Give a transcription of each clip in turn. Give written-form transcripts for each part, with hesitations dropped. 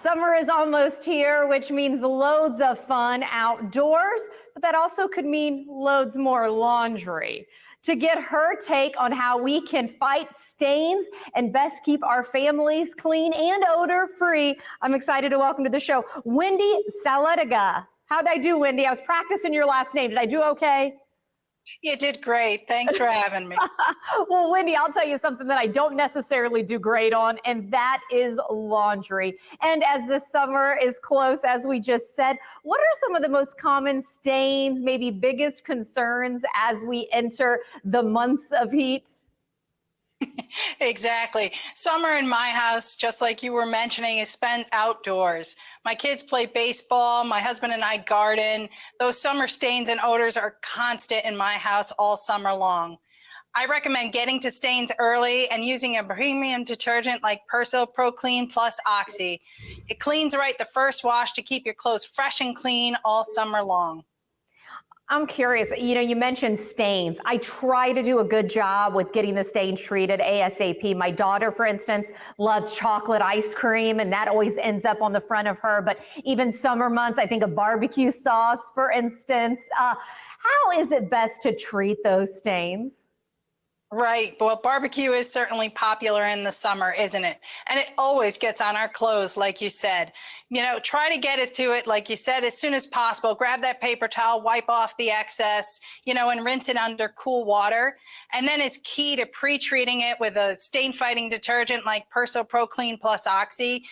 Summer is almost here, which means loads of fun outdoors, but that also could mean loads more laundry. To get her take on how we can fight stains and best keep our families clean and odor free, I'm excited to welcome to the show Wendy Saletiga. How'd I do, Wendy? I was practicing your last name. Did I do okay? You did great. Thanks for having me. Well, Wendy, I'll tell you something that I don't necessarily do great on, and that is laundry. And as the summer is close, as we just said, what are some of the most common stains, maybe biggest concerns as we enter the months of heat? Exactly. Summer in my house, just like you were mentioning, is spent outdoors. My kids play baseball. My husband and I garden. Those summer stains and odors are constant in my house all summer long. I recommend getting to stains early and using a premium detergent like Persil Pro Clean Plus Oxy. It cleans right the first wash to keep your clothes fresh and clean all summer long. I'm curious, you mentioned stains. I try to do a good job with getting the stains treated ASAP. My daughter, for instance, loves chocolate ice cream, and that always ends up on the front of her. But even summer months, I think of barbecue sauce, for instance. How is it best to treat those stains? Right. Well, barbecue is certainly popular in the summer, isn't it? And it always gets on our clothes, like you said. Try to get us to it, like you said, as soon as possible. Grab that paper towel, wipe off the excess, and rinse it under cool water. And then it's key to pre-treating it with a stain-fighting detergent like Persil Pro Clean Plus Oxy.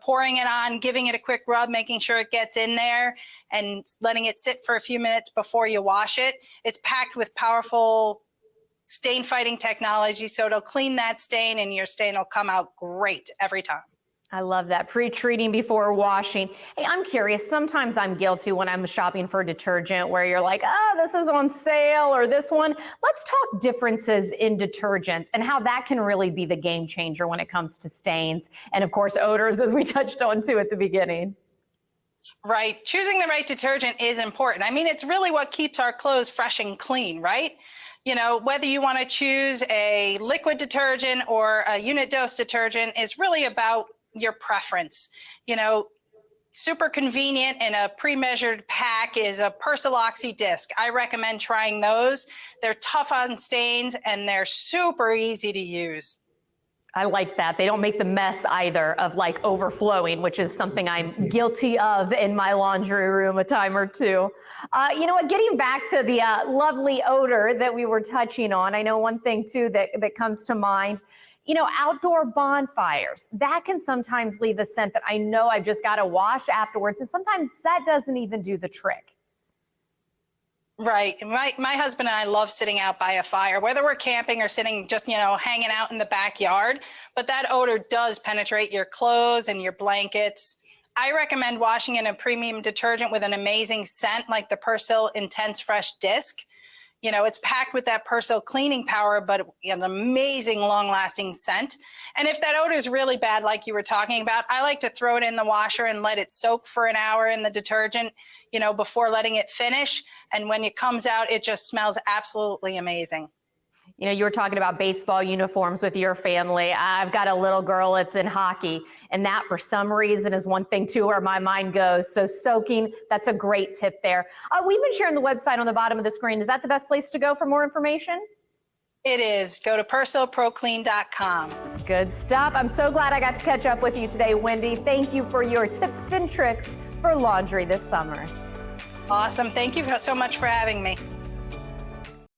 Pouring it on, giving it a quick rub, making sure it gets in there, and letting it sit for a few minutes before you wash it. It's packed with powerful stain fighting technology, so it'll clean that stain and your stain will come out great every time. I love that. Pre-treating before washing. Hey, I'm curious. Sometimes I'm guilty when I'm shopping for detergent where you're like, oh, this is on sale or this one. Let's talk differences in detergents and how that can really be the game changer when it comes to stains and, of course, odors, as we touched on too at the beginning. Right. Choosing the right detergent is important. I mean, it's really what keeps our clothes fresh and clean, right? Whether you want to choose a liquid detergent or a unit dose detergent is really about your preference. Super convenient in a pre-measured pack is a Persil Oxy disc. I recommend trying those. They're tough on stains and they're super easy to use. I like that. They don't make the mess either of like overflowing, which is something I'm guilty of in my laundry room a time or two. Getting back to the lovely odor that we were touching on, I know one thing too that comes to mind, outdoor bonfires, that can sometimes leave a scent that I know I've just got to wash afterwards. And sometimes that doesn't even do the trick. Right. My husband and I love sitting out by a fire, whether we're camping or sitting just, hanging out in the backyard. But that odor does penetrate your clothes and your blankets. I recommend washing in a premium detergent with an amazing scent like the Persil Intense Fresh Disc. It's packed with that Persil cleaning power, but an amazing long-lasting scent. And if that odor is really bad, like you were talking about, I like to throw it in the washer and let it soak for an hour in the detergent, before letting it finish. And when it comes out, it just smells absolutely amazing. You were talking about baseball uniforms with your family. I've got a little girl that's in hockey, and that for some reason is one thing too where my mind goes. So soaking, that's a great tip there. We've been sharing the website on the bottom of the screen. Is that the best place to go for more information? It is. Go to PersilProClean.com. Good stuff. I'm so glad I got to catch up with you today, Wendy. Thank you for your tips and tricks for laundry this summer. Awesome. Thank you so much for having me.